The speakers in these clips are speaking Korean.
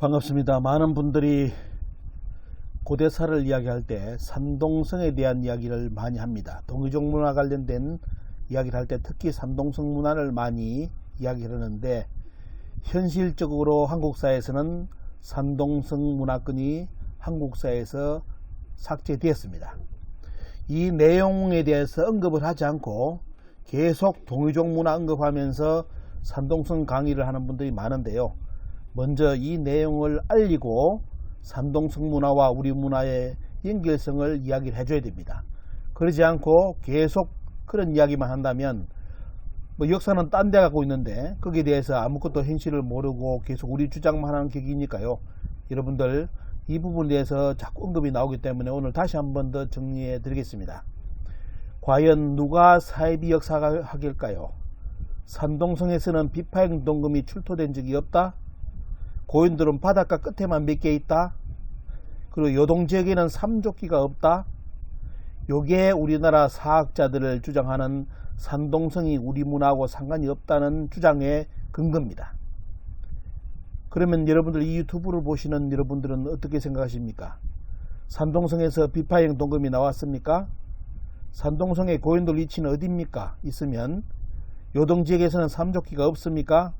반갑습니다. 많은 분들이 고대사를 이야기할 때 산동성에 대한 이야기를 많이 합니다. 동이족 문화 관련된 이야기를 할 때 특히 산동성 문화를 많이 이야기하는데, 현실적으로 한국사에서는 산동성 문화권이 한국사에서 삭제되었습니다. 이 내용에 대해서 언급을 하지 않고 계속 동이족 문화 언급하면서 산동성 강의를 하는 분들이 많은데요. 먼저 이 내용을 알리고 산동성 문화와 우리 문화의 연결성을 이야기를 해줘야 됩니다. 그러지 않고 계속 그런 이야기만 한다면 역사는 딴 데 가고 있는데 거기에 대해서 아무것도 현실을 모르고 계속 우리 주장만 하는 격이니까요. 여러분들 이 부분에 대해서 자꾸 언급이 나오기 때문에 오늘 다시 한번 더 정리해 드리겠습니다. 과연 누가 사이비 역사학일까요? 산동성에서는 비파형 동금이 출토된 적이 없다? 고인돌은 바닷가 끝에만 몇 개 있다? 그리고 요동지역에는 삼조끼가 없다? 요게 우리나라 사학자들을 주장하는 산동성이 우리 문화하고 상관이 없다는 주장의 근거입니다. 그러면 여러분들 이 유튜브를 보시는 여러분들은 어떻게 생각하십니까? 산동성에서 비파형 동금이 나왔습니까? 산동성의 고인돌 위치는 어디입니까? 있으면 요동지역에서는 삼조끼가 없습니까?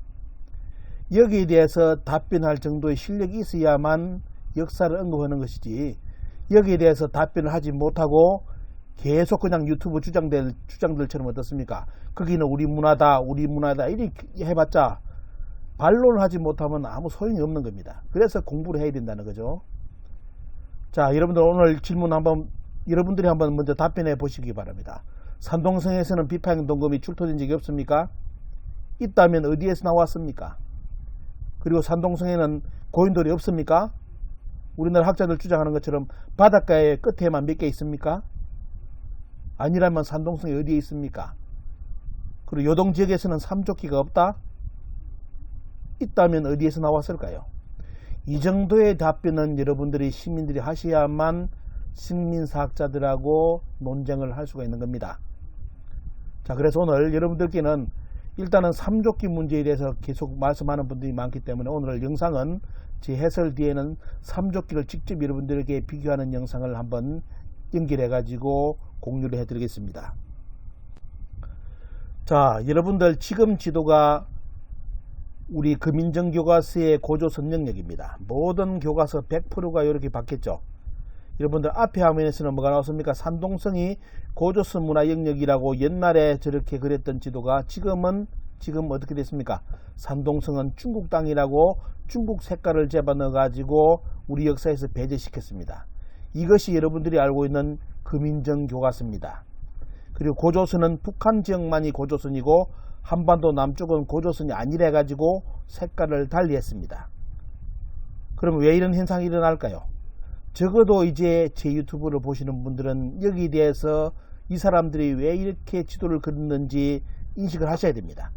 여기에 대해서 답변할 정도의 실력이 있어야만 역사를 언급하는 것이지, 여기에 대해서 답변을 하지 못하고 계속 그냥 유튜브 주장들처럼 어떻습니까? 거기는 우리 문화다 이렇게 해봤자 반론을 하지 못하면 아무 소용이 없는 겁니다. 그래서 공부를 해야 된다는 거죠. 자, 여러분들 오늘 질문 여러분들이 한번 먼저 답변해 보시기 바랍니다. 산동성에서는 비파형 동금이 출토된 적이 없습니까? 있다면 어디에서 나왔습니까? 그리고 산동성에는 고인돌이 없습니까? 우리나라 학자들 주장하는 것처럼 바닷가의 끝에만 몇 개 있습니까? 아니라면 산동성이 어디에 있습니까? 그리고 요동지역에서는 삼조끼가 없다? 있다면 어디에서 나왔을까요? 이 정도의 답변은 여러분들이 시민들이 하셔야만 식민사학자들하고 논쟁을 할 수가 있는 겁니다. 자, 그래서 오늘 여러분들께는 일단은 삼조끼 문제에 대해서 계속 말씀하는 분들이 많기 때문에 오늘 영상은 제 해설 뒤에는 삼조끼를 직접 여러분들에게 비교하는 영상을 한번 연결해 가지고 공유를 해 드리겠습니다. 자, 여러분들 지금 지도가 우리 금인정 교과서의 고조선 영역입니다. 모든 교과서 100%가 이렇게 바뀌었죠. 여러분들 앞에 화면에서는 뭐가 나왔습니까? 산동성이 고조선 문화 영역이라고 옛날에 저렇게 그랬던 지도가 지금 어떻게 됐습니까? 산동성은 중국 땅이라고 중국 색깔을 집어넣어 가지고 우리 역사에서 배제시켰습니다. 이것이 여러분들이 알고 있는 금인정 교과서입니다. 그리고 고조선은 북한 지역만이 고조선이고 한반도 남쪽은 고조선이 아니라 가지고 색깔을 달리 했습니다. 그럼 왜 이런 현상이 일어날까요? 적어도 이제 제 유튜브를 보시는 분들은 여기에 대해서 이 사람들이 왜 이렇게 지도를 그렸는지 인식을 하셔야 됩니다.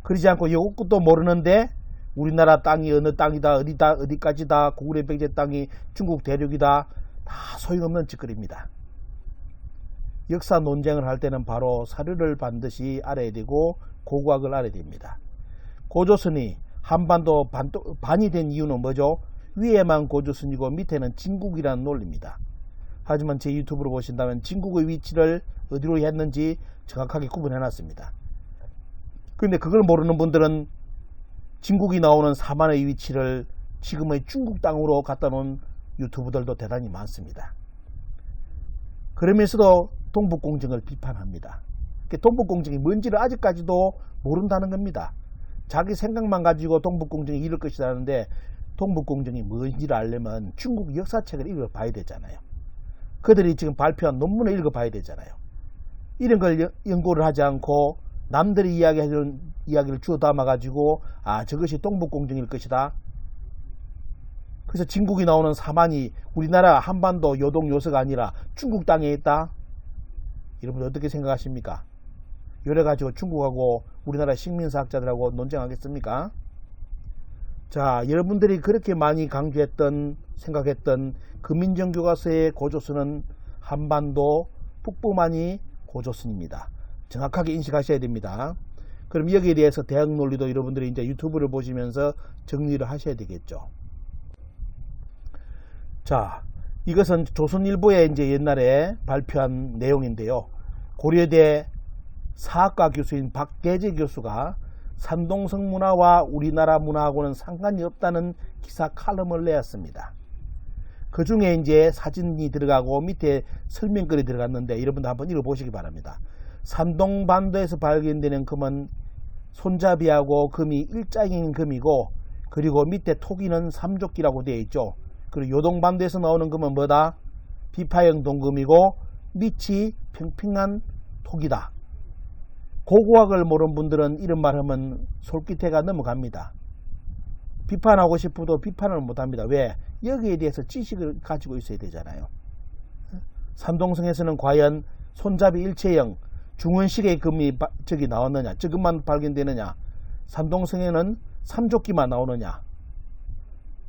그러지 않고 이것도 모르는데 우리나라 땅이 어느 땅이다, 어디까지다, 고구려 백제 땅이 중국 대륙이다, 다 소용없는 짓거리입니다. 역사 논쟁을 할 때는 바로 사료를 반드시 알아야 되고 고고학을 알아야 됩니다. 고조선이 한반도 반이 된 이유는 뭐죠? 위에만 고조선이고 밑에는 진국이라는 논리입니다. 하지만 제 유튜브로 보신다면 진국의 위치를 어디로 했는지 정확하게 구분해 놨습니다. 그런데 그걸 모르는 분들은 진국이 나오는 사만의 위치를 지금의 중국 땅으로 갖다 놓은 유튜브들도 대단히 많습니다. 그러면서도 동북공정을 비판합니다. 동북공정이 뭔지를 아직까지도 모른다는 겁니다. 자기 생각만 가지고 동북공정이 이럴 것이라는데 동북공정이 뭔지를 알려면 중국 역사책을 읽어봐야 되잖아요. 그들이 지금 발표한 논문을 읽어봐야 되잖아요. 이런 걸 연구를 하지 않고 남들이 이야기하는 이야기를 주워 담아가지고 저것이 동북공정일 것이다. 그래서 진국이 나오는 사만이 우리나라 한반도 요동 요서가 아니라 중국 땅에 있다. 여러분 어떻게 생각하십니까? 이래가지고 중국하고 우리나라 식민사학자들하고 논쟁하겠습니까? 자, 여러분들이 그렇게 많이 생각했던 금인정 교과서의 고조선은 한반도 북부만이 고조선입니다. 정확하게 인식하셔야 됩니다. 그럼 여기에 대해서 대학 논리도 여러분들이 이제 유튜브를 보시면서 정리를 하셔야 되겠죠. 자, 이것은 조선일보에 이제 옛날에 발표한 내용인데요. 고려대 사학과 교수인 박대재 교수가 산동성 문화와 우리나라 문화하고는 상관이 없다는 기사 칼럼을 내었습니다. 그 중에 이제 사진이 들어가고 밑에 설명글이 들어갔는데 여러분들 한번 읽어보시기 바랍니다. 산동반도에서 발견되는 금은 손잡이하고 금이 일자인 금이고, 그리고 밑에 토기는 삼조기라고 되어 있죠. 그리고 요동반도에서 나오는 금은 뭐다? 비파형 동금이고 밑이 평평한 토기다. 고고학을 모르는 분들은 이런 말 하면 솔깃해가 넘어갑니다. 비판하고 싶어도 비판을 못합니다. 왜? 여기에 대해서 지식을 가지고 있어야 되잖아요. 산동성에서는 과연 손잡이 일체형 중원식의 금이 저기 나왔느냐, 저금만 발견되느냐, 산동성에는 삼조기만 나오느냐,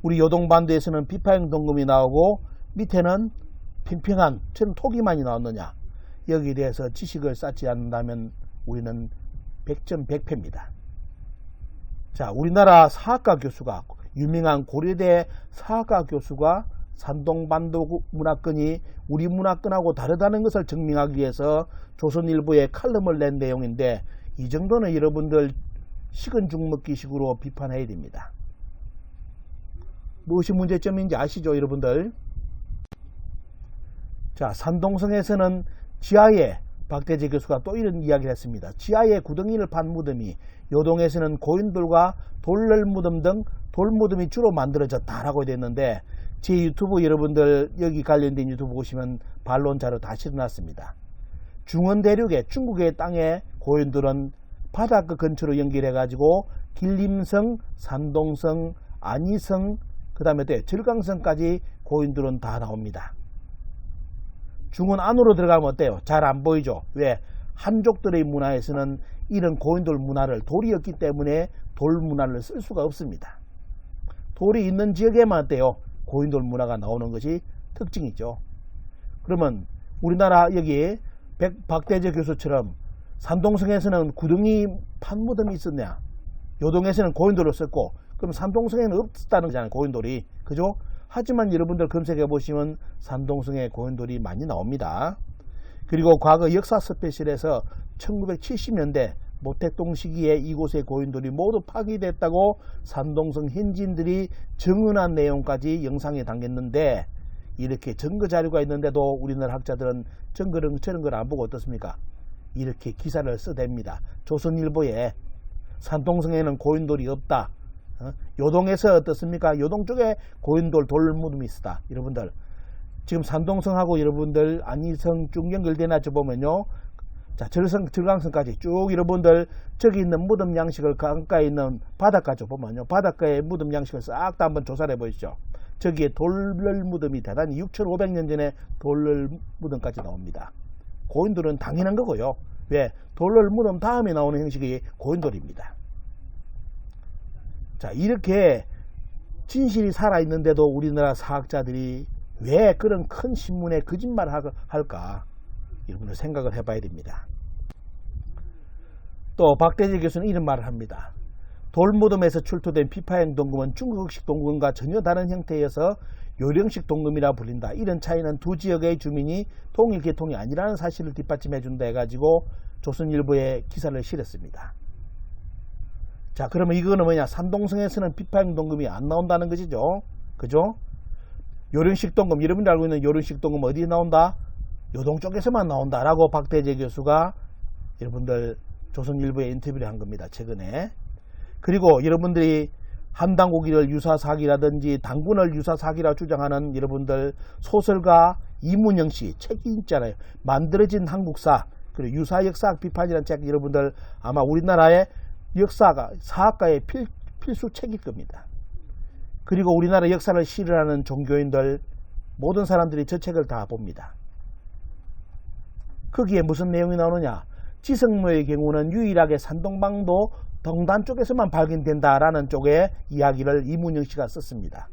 우리 요동반도에서는 비파형 동금이 나오고 밑에는 평평한 저는 토기만이 나왔느냐, 여기에 대해서 지식을 쌓지 않는다면 우리는 100점 100패입니다. 자, 우리나라 사학과 교수가, 유명한 고려대 사학과 교수가 산동반도 문화권이 우리 문화권하고 다르다는 것을 증명하기 위해서 조선일보에 칼럼을 낸 내용인데, 이 정도는 여러분들 식은 죽 먹기 식으로 비판해야 됩니다. 무엇이 문제점인지 아시죠, 여러분들? 자, 산동성에서는 지하에 박대재 교수가 또 이런 이야기를 했습니다. 지하에 구덩이를 판 무덤이, 요동에서는 고인돌과 돌널 무덤 등 돌무덤이 주로 만들어졌다라고 됐는데, 제 유튜브 여러분들 여기 관련된 유튜브 보시면 반론자로 다 실어놨습니다. 중원 대륙의 중국의 땅에 고인돌은 바닷가 근처로 연결해 가지고 길림성, 산동성, 안희성, 그 다음에 절강성까지 고인돌은 다 나옵니다. 중원 안으로 들어가면 어때요? 잘 안 보이죠? 왜? 한족들의 문화에서는 이런 고인돌 문화를, 돌이 없기 때문에 돌 문화를 쓸 수가 없습니다. 돌이 있는 지역에만 어때요? 고인돌 문화가 나오는 것이 특징이죠. 그러면 우리나라 여기 박대재 교수처럼 산동성에서는 구덩이 판무덤이 있었냐, 요동에서는 고인돌을 썼고, 그럼 산동성에는 없었다는 거잖아요, 고인돌이. 그죠? 하지만 여러분들 검색해 보시면 산동성에 고인돌이 많이 나옵니다. 그리고 과거 역사 스페셜에서 1970년대 모택동 시기에 이곳의 고인돌이 모두 파괴됐다고 산동성 현지인들이 증언한 내용까지 영상에 담겼는데, 이렇게 증거 자료가 있는데도 우리나라 학자들은 증거는 저런 걸 안 보고 어떻습니까? 이렇게 기사를 써댑니다. 조선일보에 산동성에는 고인돌이 없다. 요동에서 어떻습니까? 요동 쪽에 고인돌 돌무덤이 있다. 여러분들 지금 산동성하고 여러분들 안희성 쭉 연결되나 저 보면요. 자, 절강성까지 쭉 여러분들 저기 있는 무덤 양식을 강가에 있는 바닷가 쪽 보면요. 바닷가의 무덤 양식을 싹 다 한번 조사를 해 보시죠. 저기에 돌널 무덤이 대단히 6,500년 전에 돌널 무덤까지 나옵니다. 고인돌은 당연한 거고요. 왜? 돌널 무덤 다음에 나오는 형식이 고인돌입니다. 자, 이렇게 진실이 살아있는데도 우리나라 사학자들이 왜 그런 큰 신문에 거짓말을 할까? 여러분들 생각을 해봐야 됩니다. 또 박대재 교수는 이런 말을 합니다. 돌무덤에서 출토된 비파형 동금은 중국식 동금과 전혀 다른 형태여서 요령식 동금이라 불린다. 이런 차이는 두 지역의 주민이 통일 계통이 아니라는 사실을 뒷받침해 준다 해가지고 조선일보에 기사를 실었습니다. 자, 그러면 이거는 뭐냐? 산동성에서는 비파형 동금이 안 나온다는 것이죠. 그죠? 요령식 동금, 여러분들 알고 있는 요령식 동금 어디에 나온다? 요동 쪽에서만 나온다라고 박대재 교수가 여러분들 조선일보에 인터뷰를 한 겁니다. 최근에. 그리고 여러분들이 한당고기를 유사사기라든지 당군을 유사사기라 주장하는 여러분들 소설가 이문영 씨 책이 있잖아요. 만들어진 한국사, 그리고 유사역사학 비판이라는 책, 여러분들 아마 우리나라의 역사가 사학과의 필수 책일 겁니다. 그리고 우리나라 역사를 실현하는 종교인들 모든 사람들이 저 책을 다 봅니다. 거기에 무슨 내용이 나오느냐? 지성모의 경우는 유일하게 산동반도 동단 쪽에서만 발견된다라는 쪽의 이야기를 이문영 씨가 썼습니다.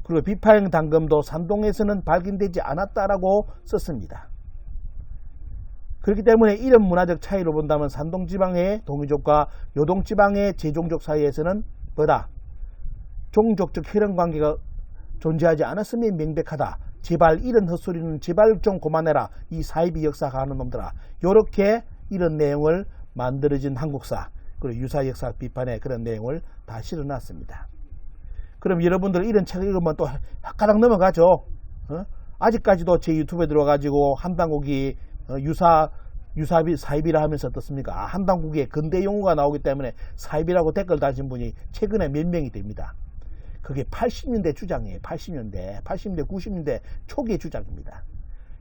그리고 비파형 당금도 산동에서는 발견되지 않았다라고 썼습니다. 그렇기 때문에 이런 문화적 차이로 본다면 산동지방의 동이족과 요동지방의 제종족 사이에서는 뭐다? 종족적 혈연관계가 존재하지 않았음이 명백하다. 제발 이런 헛소리는 제발 좀 그만해라. 이 사이비 역사가 하는 놈들아. 요렇게 이런 내용을 만들어진 한국사 그리고 유사 역사 비판의 그런 내용을 다 실어놨습니다. 그럼 여러분들 이런 책을 읽으면 또 헷가닥 넘어가죠. 아직까지도 제 유튜브에 들어가지고 한당국이 사입이라 하면서 어떻습니까? 한당국에 근대 용어가 나오기 때문에 사입이라고 댓글 다신 분이 최근에 몇 명이 됩니다. 그게 80년대 주장이에요. 80년대, 90년대 초기의 주장입니다.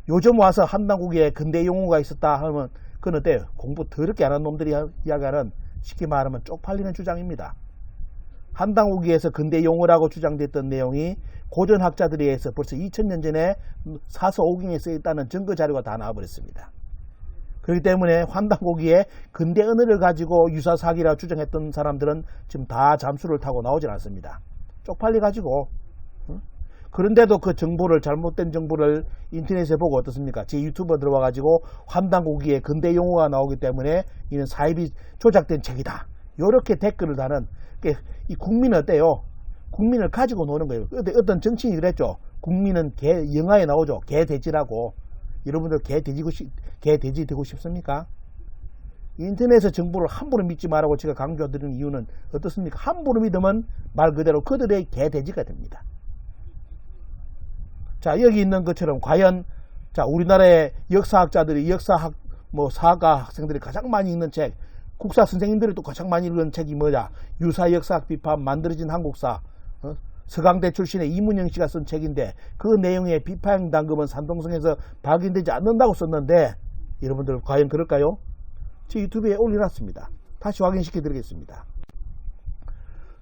요즘 와서 한당국에 근대 용어가 있었다 하면 그건 어때요? 공부 더럽게 안 한 놈들이 이야기하는 쉽게 말하면 쪽팔리는 주장입니다. 한당후기에서 근대 용어라고 주장됐던 내용이 고전학자들에 의해서 벌써 2000년 전에 사서 오경에 쓰였다는 증거 자료가 다 나와버렸습니다. 그렇기 때문에 한당후기에 근대 언어를 가지고 유사사기라고 주장했던 사람들은 지금 다 잠수를 타고 나오질 않습니다. 쪽팔리 가지고. 그런데도 그 정보를 잘못된 정보를 인터넷에 보고 어떻습니까? 제 유튜브에 들어와 가지고 한당후기에 근대 용어가 나오기 때문에 이는 사입이 조작된 책이다. 이렇게 댓글을 다는 이 국민은 어때요? 국민을 가지고 노는 거예요. 어떤 정치인이 그랬죠. 국민은 영화에 나오죠. 개돼지라고. 여러분들 개돼지 되고 싶습니까? 인터넷의 정보를 함부로 믿지 말라고 제가 강조드리는 이유는 어떻습니까? 함부로 믿으면 말 그대로 그들의 개돼지가 됩니다. 자, 여기 있는 것처럼 과연 우리나라의 역사학자들이 사가 학생들이 가장 많이 읽는 책, 국사 선생님들이 또 가장 많이 읽는 책이 뭐냐? 유사 역사학 비판 만들어진 한국사. 서강대 출신의 이문영 씨가 쓴 책인데 그 내용의 비판 단금은 산동성에서 발견되지 않는다고 썼는데 여러분들 과연 그럴까요? 제 유튜브에 올려놨습니다. 다시 확인시켜 드리겠습니다.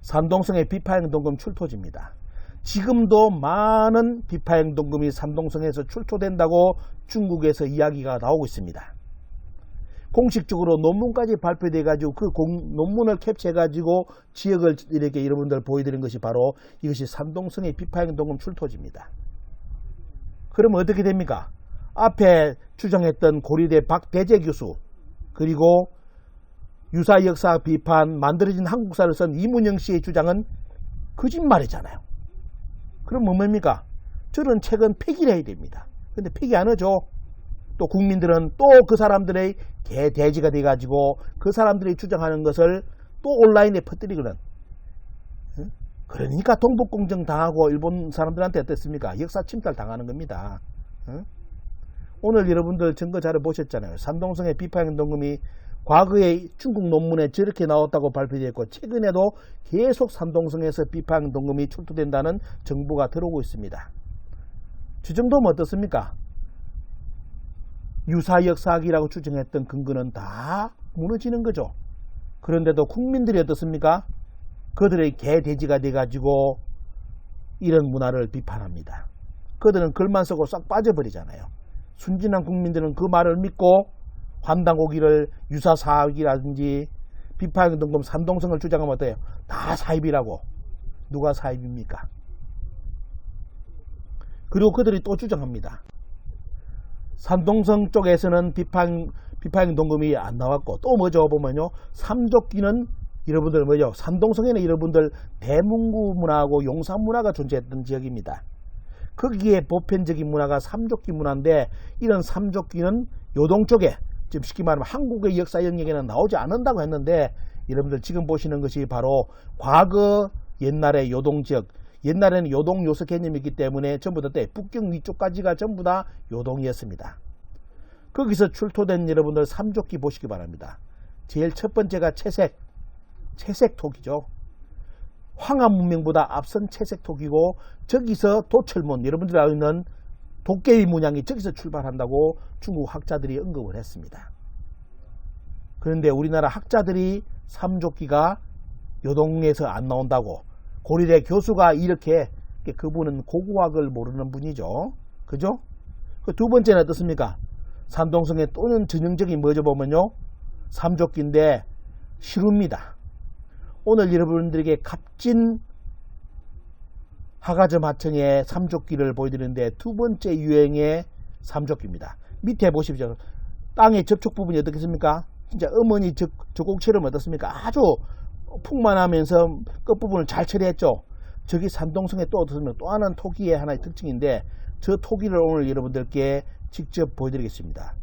산동성의 비파행동금 출토지입니다. 지금도 많은 비파행동금이 산동성에서 출토된다고 중국에서 이야기가 나오고 있습니다. 공식적으로 논문까지 발표돼 가지고 그 논문을 캡처해 가지고 지역을 이렇게 여러분들 보여드린 것이 바로 이것이 산동성의 비파행동금 출토지입니다. 그러면 어떻게 됩니까? 앞에 주장했던 고려대 박대재 교수 그리고 유사 역사 비판 만들어진 한국사를 쓴 이문영 씨의 주장은 거짓말이잖아요. 그럼 뭡니까? 저런 책은 폐기를 해야 됩니다. 근데 폐기 안 하죠. 또 국민들은 또 그 사람들의 개돼지가 돼가지고 그 사람들이 주장하는 것을 또 온라인에 퍼뜨리거든. 그러니까 동북공정 당하고 일본 사람들한테 어땠습니까? 역사 침탈 당하는 겁니다. 오늘 여러분들 증거 자료 보셨잖아요. 산동성의 비파행동금이 과거에 중국 논문에 저렇게 나왔다고 발표되었고 최근에도 계속 산동성에서 비파행동금이 출토된다는 정보가 들어오고 있습니다. 저 정도면 어떻습니까? 유사 역사학이라고 주장했던 근거는 다 무너지는 거죠. 그런데도 국민들이 어떻습니까? 그들의 개돼지가 돼가지고 이런 문화를 비판합니다. 그들은 글만 쓰고 싹 빠져버리잖아요. 순진한 국민들은 그 말을 믿고 환당고기를 유사사학이라든지 비파행동금 산동성을 주장하면 어때요? 다 사입이라고. 누가 사입입니까? 그리고 그들이 또 주장합니다. 산동성 쪽에서는 비파행동금이 안 나왔고 또 뭐죠? 보면요. 삼족기는 여러분들 뭐죠? 산동성에는 여러분들 대문구 문화하고 용산 문화가 존재했던 지역입니다. 거기에 보편적인 문화가 삼족기 문화인데 이런 삼족기는 요동 쪽에 지금 쉽게 말하면 한국의 역사 영역에는 나오지 않는다고 했는데 여러분들 지금 보시는 것이 바로 과거 옛날의 요동 지역 옛날에는 요동 요서 개념이 있기 때문에 전부 다 북경 위쪽까지가 전부 다 요동이었습니다. 거기서 출토된 여러분들 삼족기 보시기 바랍니다. 제일 첫 번째가 채색톡이죠. 황하 문명보다 앞선 채색톡이고 저기서 도철문 여러분들이 알고 있는 도깨비 문양이 저기서 출발한다고 중국 학자들이 언급을 했습니다. 그런데 우리나라 학자들이 삼족기가 요동에서 안 나온다고 고려대 교수가 이렇게 그분은 고고학을 모르는 분이죠. 그죠? 그 두 번째는 어떻습니까? 산동성의 또는 전형적인 뭐죠 보면요. 삼족기인데 시루입니다. 오늘 여러분들에게 값진 하가점 하청의 삼족기를 보여드리는데 두 번째 유행의 삼족기입니다. 밑에 보십시오. 땅의 접촉 부분이 어떻겠습니까? 진짜 어머니 젖꼭처럼 어떻습니까? 아주 풍만하면서 끝부분을 잘 처리했죠. 저기 산동성에 또 어떻습니까? 또 하나는 토기의 하나의 특징인데 저 토기를 오늘 여러분들께 직접 보여드리겠습니다.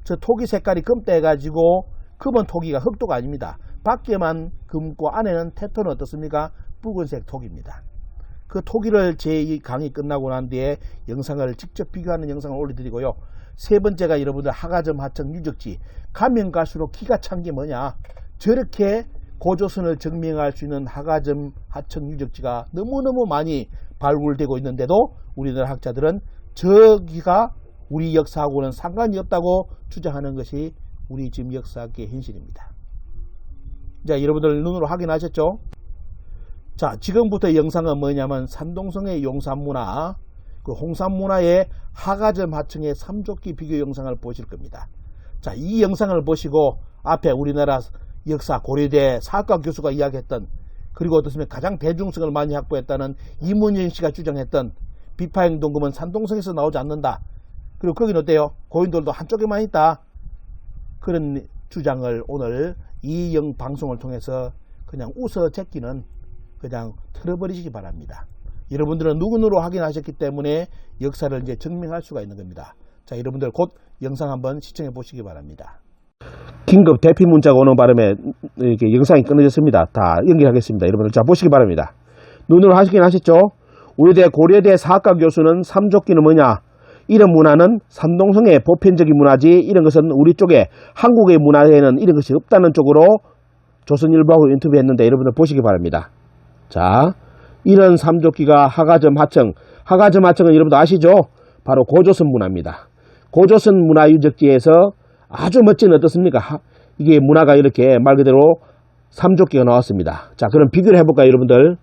저 토기 색깔이 금대 가지고 금은 토기가 흑도가 아닙니다. 밖에만 금고 안에는 테토는 어떻습니까? 붉은색 토기입니다. 그 토기를 제 이 강의 끝나고 난 뒤에 영상을 직접 비교하는 영상을 올려드리고요. 세 번째가 여러분들 하가점 하청 유적지. 가면 갈수록 기가 찬 게 뭐냐? 저렇게 고조선을 증명할 수 있는 하가점 하청 유적지가 너무너무 많이 발굴되고 있는데도 우리나라 학자들은 저기가 우리 역사하고는 상관이 없다고 주장하는 것이 우리 지금 역사학의 현실입니다. 자, 여러분들 눈으로 확인하셨죠? 자, 지금부터 영상은 뭐냐면 산동성의 용산문화, 그 홍산문화의 하가점 하청의 삼조기 비교 영상을 보실 겁니다. 자, 이 영상을 보시고 앞에 우리나라 역사 고려대 사학과 교수가 이야기했던, 그리고 어떻습니까? 가장 대중성을 많이 확보했다는 이문현 씨가 주장했던 비파행동금은 산동성에서 나오지 않는다. 그리고 거기는 어때요? 고인돌도 한쪽에만 있다. 그런 주장을 오늘 이 방송을 통해서 그냥 웃어 제끼는 그냥 틀어버리시기 바랍니다. 여러분들은 누구누로 확인하셨기 때문에 역사를 이제 증명할 수가 있는 겁니다. 자, 여러분들 곧 영상 한번 시청해 보시기 바랍니다. 긴급 대피 문자가 오는 바람에 이렇게 영상이 끊어졌습니다. 다 연결하겠습니다. 여러분들 자 보시기 바랍니다. 눈으로 하시긴 하셨죠? 우리대 고려대 사학과 교수는 삼조기는 뭐냐? 이런 문화는 산동성의 보편적인 문화지, 이런 것은 우리 쪽에 한국의 문화에는 이런 것이 없다는 쪽으로 조선일보하고 인터뷰했는데 여러분들 보시기 바랍니다. 자, 이런 삼조기가 하가점 하청, 하가점 하청은 여러분들 아시죠? 바로 고조선 문화입니다. 고조선 문화유적지에서 아주 멋진 어떻습니까? 이게 문화가 이렇게 말 그대로 삼조기가 나왔습니다. 자, 그럼 비교를 해볼까요, 여러분들?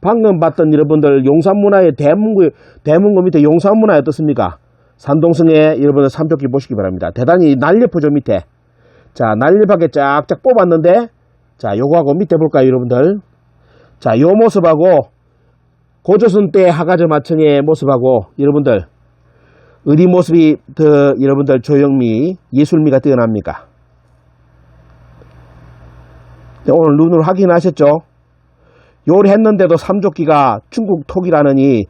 방금 봤던 여러분들 용산문화의 대문구 밑에 용산문화 어떻습니까? 산동성에 여러분들 삼조기 보시기 바랍니다. 대단히 날렵하죠, 밑에. 자, 날렵하게 쫙쫙 뽑았는데, 자, 요거하고 밑에 볼까요, 여러분들? 자, 요 모습하고 고조선 때 하가점 하청의 모습하고 여러분들 어디 모습이 더 여러분들 조형미, 예술미가 뛰어납니까? 네, 오늘 눈으로 확인하셨죠? 요리 했는데도 삼조기가 중국 톡이라느니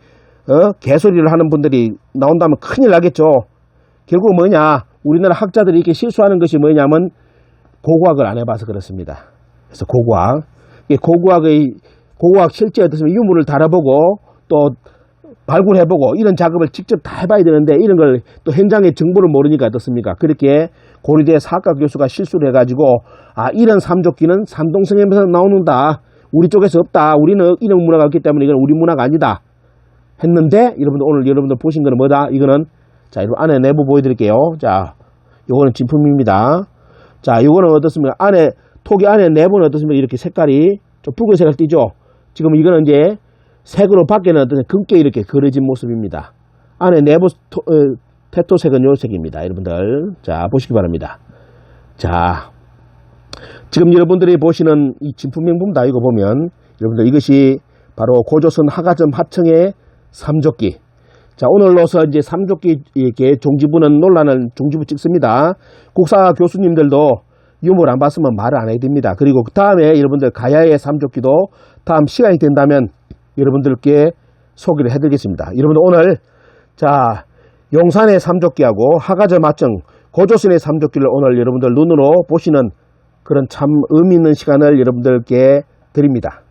개소리를 하는 분들이 나온다면 큰일 나겠죠. 결국 뭐냐, 우리나라 학자들이 이렇게 실수하는 것이 뭐냐면 고고학을 안 해봐서 그렇습니다. 그래서 고고학 실제 어떻습니까? 유물을 달아보고 또 발굴해보고 이런 작업을 직접 다 해봐야 되는데 이런 걸 또 현장의 정보를 모르니까 어떻습니까? 그렇게 고려대 사학과 교수가 실수를 해가지고 이런 삼조기는 산동성에서 나오는다. 우리 쪽에서 없다. 우리는 이런 문화가 없기 때문에 이건 우리 문화가 아니다. 했는데 여러분들 오늘 여러분들 보신 거는 뭐다? 이거는 자, 여러분 안에 내부 보여드릴게요. 자, 요거는 진품입니다. 자, 요거는 어떻습니까? 안에 토기 안에 내부는 어떻습니까? 이렇게 색깔이 좀 붉은색을 띠죠. 지금 이거는 이제 색으로 밖에는 어떤 금게 이렇게 그려진 모습입니다. 안에 내부 테토색은 요 색입니다. 여러분들 자 보시기 바랍니다. 자, 지금 여러분들이 보시는 이 진품명품다 이거 보면 여러분들 이것이 바로 고조선 하가점 하청의 삼조기. 자, 오늘로서 이제 삼조기 이렇게 종지부는 논란을 종지부 찍습니다. 국사 교수님들도 유물 안 봤으면 말을 안 해야 됩니다. 그리고 그 다음에 여러분들 가야의 삼조기도 다음 시간이 된다면 여러분들께 소개를 해드리겠습니다. 여러분들 오늘 자 용산의 삼조기하고 하가점 하청 고조선의 삼조기를 오늘 여러분들 눈으로 보시는 그런 참 의미 있는 시간을 여러분들께 드립니다.